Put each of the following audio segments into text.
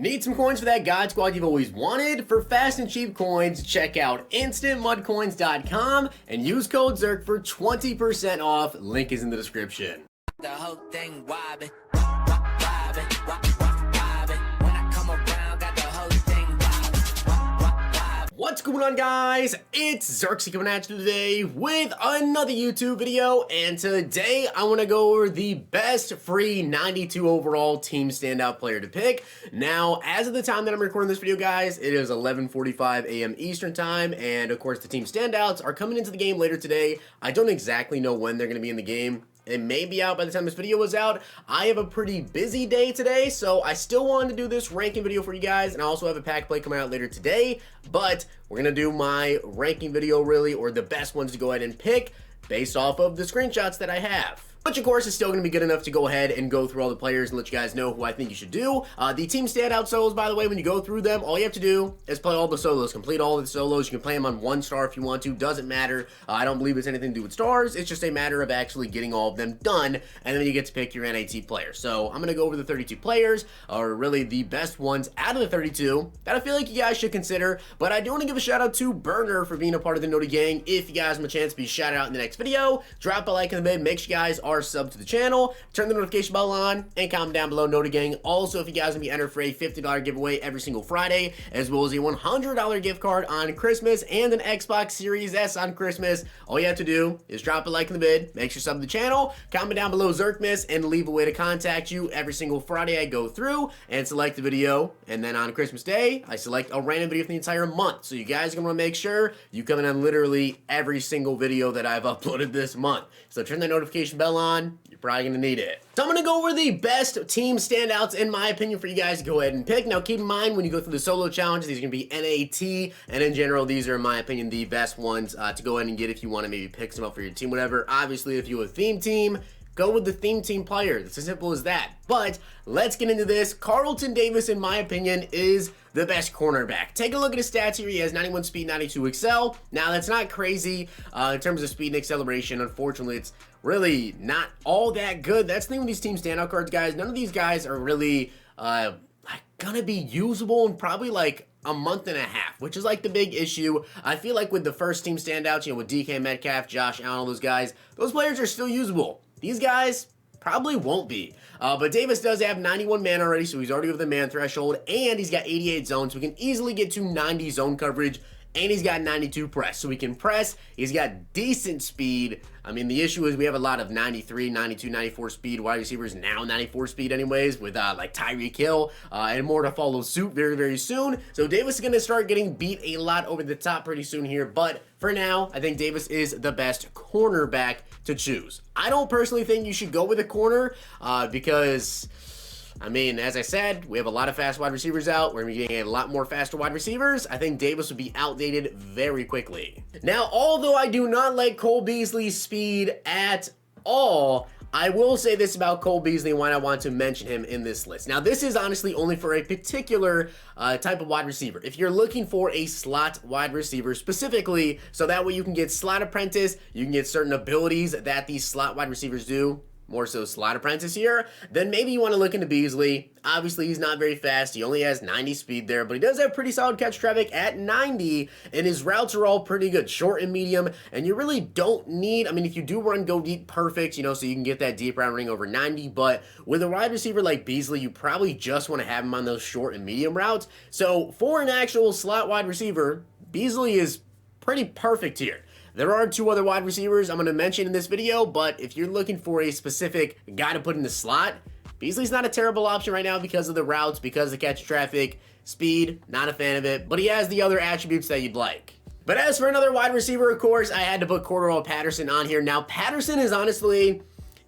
Need some coins for that God Squad you've always wanted? For fast and cheap coins, check out instantmudcoins.com and use code ZIRK for 20% off. Link is in the description. The whole thing wobbin', wobbin'. When I come around, got the whole thing wobbin'. What's going on, guys? It's Zirksee coming at you today with another YouTube video, and today I want to go over the best free 92 overall team standout player to pick. Now, as of the time that I'm recording this video, guys, it is 11:45 a.m. Eastern time, and of course the team standouts are coming into the game later today. I don't exactly know when they're going to be in the game. It may be out by the time this video was out. I have a pretty busy day today, so I still wanted to do this ranking video for you guys, and I also have a pack play coming out later today, but we're going to do my ranking video really, or the best ones to go ahead and pick based off of the screenshots that I have. Which, of course, is still going to be good enough to go ahead and go through all the players and let you guys know who I think you should do. The team standout solos, by the way, when you go through them, all you have to do is play all the solos. Complete all the solos. You can play them on 1 star if you want to. Doesn't matter. I don't believe it's anything to do with stars. It's just a matter of actually getting all of them done, and then you get to pick your NAT player. So I'm going to go over the 32 players, or really the best ones out of the 32 that I feel like you guys should consider. But I do want to give a shout out to Burner for being a part of the Noti gang. If you guys have a chance to be shouted out in the next video, drop a like in the mid. Make sure you guys are subbed to the channel, turn the notification bell on, and comment down below, Noti gang. Also, if you guys want to be entered for a $50 giveaway every single Friday, as well as a $100 gift card on Christmas and an Xbox Series S on Christmas, all you have to do is drop a like in the vid, make sure sub to the channel, comment down below Zirkmiss, and leave a way to contact you. Every single Friday I go through and select the video, and then on Christmas Day, I select a random video for the entire month. So you guys are going to want to make sure you come in on literally every single video that I've uploaded this month. So turn that notification bell on. You're probably going to need it. So I'm going to go over the best team standouts, in my opinion, for you guys to go ahead and pick. Now, keep in mind, when you go through the solo challenges, these are going to be NAT, and in general, these are, in my opinion, the best ones to go ahead and get if you want to maybe pick some up for your team, whatever. Obviously, if you're a theme team, go with the theme team player. It's as simple as that. But let's get into this. Carlton Davis, in my opinion, is the best cornerback. Take a look at his stats here. He has 91 speed, 92 excel. Now, that's not crazy in terms of speed and acceleration. Unfortunately, it's really not all that good. That's the thing with these team standout cards, guys. None of these guys are really gonna be usable in probably like a month and a half, which is like the big issue. I feel like with the first team standouts, you know, with DK Metcalf, Josh Allen, all those guys, those players are still usable. These guys probably won't be. But Davis does have 91 man already, so he's already over the man threshold, and he's got 88 zones, so we can easily get to 90 zone coverage, and he's got 92 press, so we can press. He's got decent speed. I mean, the issue is we have a lot of 93, 92, 94 speed wide receivers, now 94 speed anyways, with like Tyreek Hill, and more to follow suit very, very soon. So Davis is going to start getting beat a lot over the top pretty soon here, but for now, I think Davis is the best cornerback to choose. I don't personally think you should go with a corner because, I mean, as I said, we have a lot of fast wide receivers out. We're going to be getting a lot more faster wide receivers. I think Davis would be outdated very quickly. Now, although I do not like Cole Beasley's speed at all, I will say this about Cole Beasley and why I want to mention him in this list. Now, this is honestly only for a particular type of wide receiver. If you're looking for a slot wide receiver specifically, so that way you can get slot apprentice, you can get certain abilities that these slot wide receivers do, more so slot apprentice here, then maybe you want to look into Beasley. Obviously, he's not very fast. He only has 90 speed there, but he does have pretty solid catch traffic at 90, and his routes are all pretty good, short and medium, and you really don't need, I mean, if you do run go deep, perfect, you know, so you can get that deep route running over 90, but with a wide receiver like Beasley, you probably just want to have him on those short and medium routes. So for an actual slot wide receiver, Beasley is pretty perfect here. There are 2 other wide receivers I'm going to mention in this video, but if you're looking for a specific guy to put in the slot, Beasley's not a terrible option right now because of the routes, because of the catch traffic, speed, not a fan of it, but he has the other attributes that you'd like. But as for another wide receiver, of course, I had to put Cordero Patterson on here. Now, Patterson is honestly,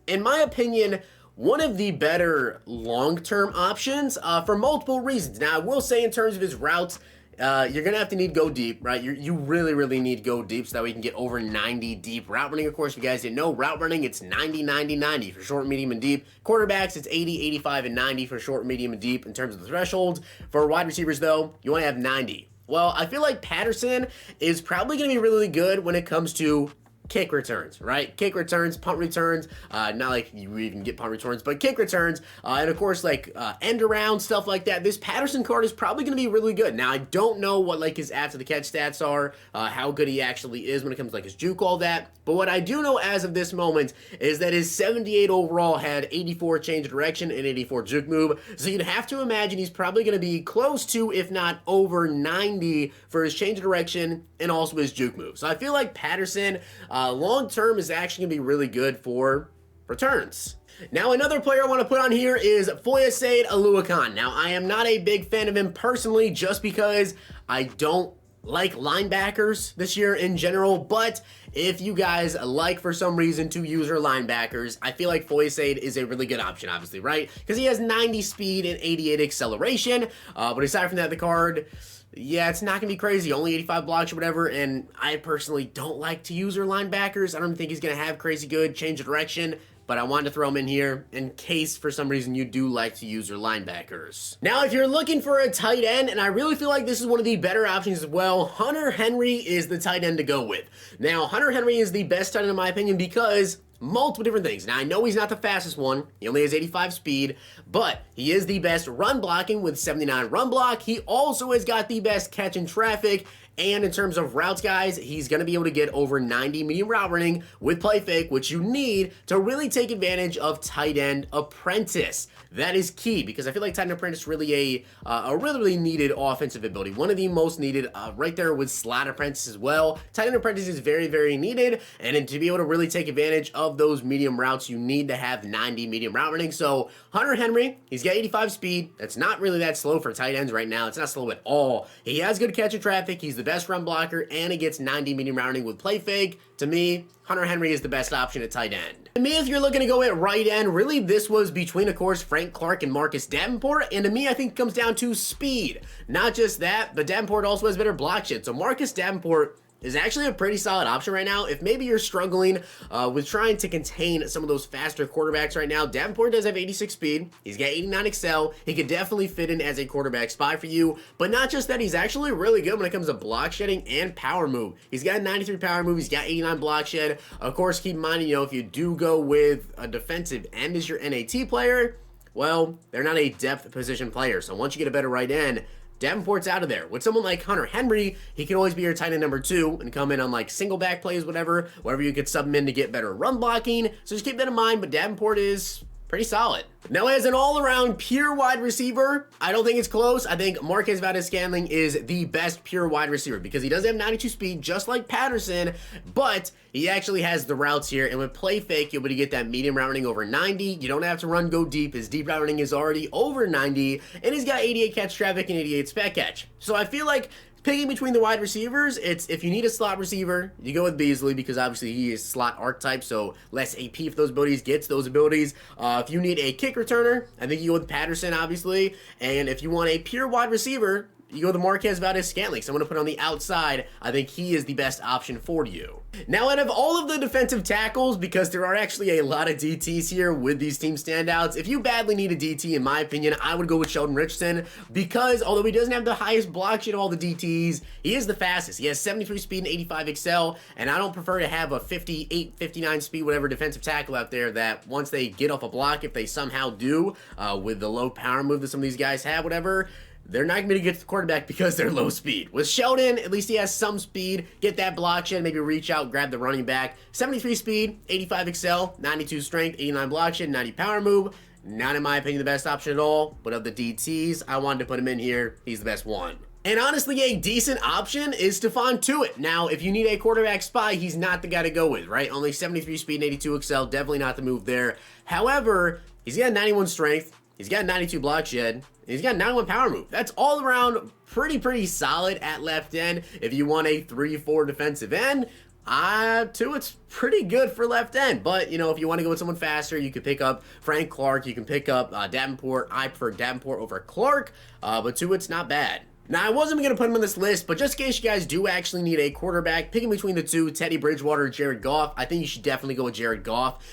in my opinion, one of the better long-term options for multiple reasons. Now, I will say in terms of his routes, you're going to have to need go deep, right? You really, really need go deep so that we can get over 90 deep. Route running, of course, if you guys didn't know, route running, it's 90, 90, 90 for short, medium, and deep. Quarterbacks, it's 80, 85, and 90 for short, medium, and deep in terms of the thresholds. For wide receivers, though, you want to have 90. Well, I feel like Patterson is probably going to be really good when it comes to kick returns, right? Kick returns, punt returns, not like you even get punt returns, but kick returns, and of course, like, end around, stuff like that. This Patterson card is probably going to be really good. Now, I don't know what, like, his after the catch stats are, how good he actually is when it comes to, like, his juke, all that, but what I do know as of this moment is that his 78 overall had 84 change of direction and 84 juke move, so you'd have to imagine he's probably going to be close to, if not over 90 for his change of direction and also his juke move. So I feel like Patterson, long term, is actually going to be really good for returns. Now, another player I want to put on here is Foyesade Aluakan. Now, I am not a big fan of him personally just because I don't like linebackers this year in general, but if you guys like, for some reason, to use your linebackers, I feel like Foyesade is a really good option, obviously, right? Because he has 90 speed and 88 acceleration, but aside from that, the card, yeah, it's not going to be crazy. Only 85 blocks or whatever, and I personally don't like to use our linebackers. I don't think he's going to have crazy good change of direction, but I wanted to throw him in here in case for some reason you do like to use your linebackers. Now, if you're looking for a tight end, and I really feel like this is one of the better options as well, Hunter Henry is the tight end to go with. Now, Hunter Henry is the best tight end in my opinion because multiple different things. Now, I know he's not the fastest one. He only has 85 speed, but he is the best run blocking with 79 run block. He also has got the best catch in traffic. And in terms of routes, guys, he's going to be able to get over 90 medium route running with play fake, which you need to really take advantage of tight end apprentice. That is key because I feel like tight end apprentice is really a really needed offensive ability. One of the most needed right there with slot apprentice as well. Tight end apprentice is very needed, and to be able to really take advantage of those medium routes, you need to have 90 medium route running. So Hunter Henry, he's got 85 speed. That's not really that slow for tight ends right now. It's not slow at all. He has good catch in traffic. He's the best run blocker, and he gets 90 medium route running with play fake. To me, Hunter Henry is the best option at tight end. To me, if you're looking to go at right end, really this was between, of course, Frank Clark and Marcus Davenport, and to me, I think it comes down to speed. Not just that, but Davenport also has better block shed. So Marcus Davenport is actually a pretty solid option right now. If maybe you're struggling with trying to contain some of those faster quarterbacks right now, Davenport does have 86 speed. He's got 89 excel. He could definitely fit in as a quarterback spy for you. But not just that, he's actually really good when it comes to block shedding and power move. He's got a 93 power move. He's got 89 block shed. Of course, keep in mind, if you do go with a defensive end as your NAT player, well, they're not a depth position player. So once you get a better right end, Davenport's out of there. With someone like Hunter Henry, he can always be your tight end number 2 and come in on like single back plays, whatever you could sub him in to get better run blocking. So just keep that in mind, but Davenport is pretty solid. Now, as an all-around pure wide receiver, I don't think it's close. I think Marquez Valdes-Scantling is the best pure wide receiver because he does have 92 speed, just like Patterson, but he actually has the routes here, and with play fake, you'll be able to get that medium route running over 90. You don't have to run go deep. His deep route running is already over 90, and he's got 88 catch traffic and 88 spec catch. So I feel like picking between the wide receivers, it's if you need a slot receiver, you go with Beasley because obviously he is slot archetype, so less AP for those abilities, gets those abilities. If you need a kick returner, I think you go with Patterson, obviously. And if you want a pure wide receiver, you go with Marquez Valdes-Scantling. Someone to put on the outside. I think he is the best option for you. Now, out of all of the defensive tackles, because there are actually a lot of DTs here with these team standouts, if you badly need a DT, in my opinion, I would go with Sheldon Richardson because although he doesn't have the highest block sheet of all the DTs, he is the fastest. He has 73 speed and 85 excel, and I don't prefer to have a 58, 59 speed, whatever defensive tackle out there that once they get off a block, if they somehow do, with the low power move that some of these guys have, whatever, they're not going to get to the quarterback because they're low speed. With Sheldon, at least he has some speed. Get that block shed, maybe reach out, grab the running back. 73 speed, 85 excel, 92 strength, 89 block shed, 90 power move. Not, in my opinion, the best option at all. But of the DTs, I wanted to put him in here. He's the best one. And honestly, a decent option is Stephon Tuitt. Now, if you need a quarterback spy, he's not the guy to go with, right? Only 73 speed and 82 excel, definitely not the move there. However, he's got 91 strength. He's got 92 block shed. He's got 91 power move. That's all around pretty solid at left end. If you want a 3-4 defensive end, Tuitt's pretty good for left end. But, if you want to go with someone faster, you could pick up Frank Clark. You can pick up Davenport. I prefer Davenport over Clark, but Tuitt's not bad. Now, I wasn't going to put him on this list, but just in case you guys do actually need a quarterback, picking between the two, Teddy Bridgewater or Jared Goff, I think you should definitely go with Jared Goff.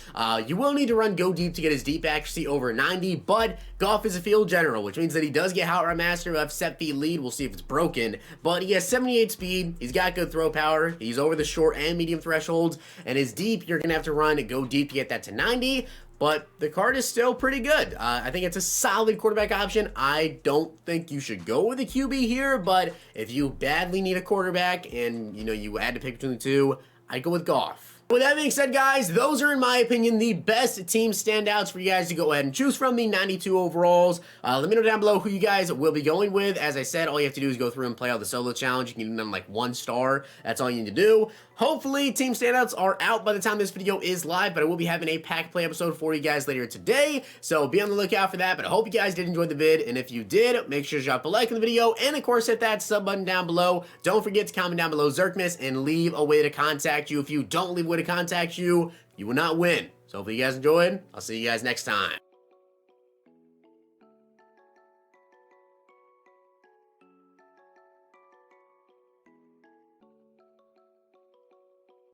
You will need to run go deep to get his deep accuracy over 90, but Goff is a field general, which means that he does get hot run master of set feet lead. We'll see if it's broken, but he has 78 speed. He's got good throw power. He's over the short and medium thresholds, and his deep, you're going to have to run go deep to get that to 90. But the card is still pretty good. I think it's a solid quarterback option. I don't think you should go with a QB here, but if you badly need a quarterback and you had to pick between the two, I'd go with Goff. With that being said, guys, those are, in my opinion, the best team standouts for you guys to go ahead and choose from, the 92 overalls. Let me know down below who you guys will be going with. As I said, all you have to do is go through and play out the solo challenge. You can do them like 1 star. That's all you need to do. Hopefully, team standouts are out by the time this video is live, but I will be having a pack play episode for you guys later today, so be on the lookout for that. But I hope you guys did enjoy the vid, and if you did, make sure to drop a like on the video, and of course, hit that sub button down below. Don't forget to comment down below Zirksee and leave a way to contact you. If you don't leave a way to contact you, you will not win. So hopefully you guys enjoyed. I'll see you guys next time.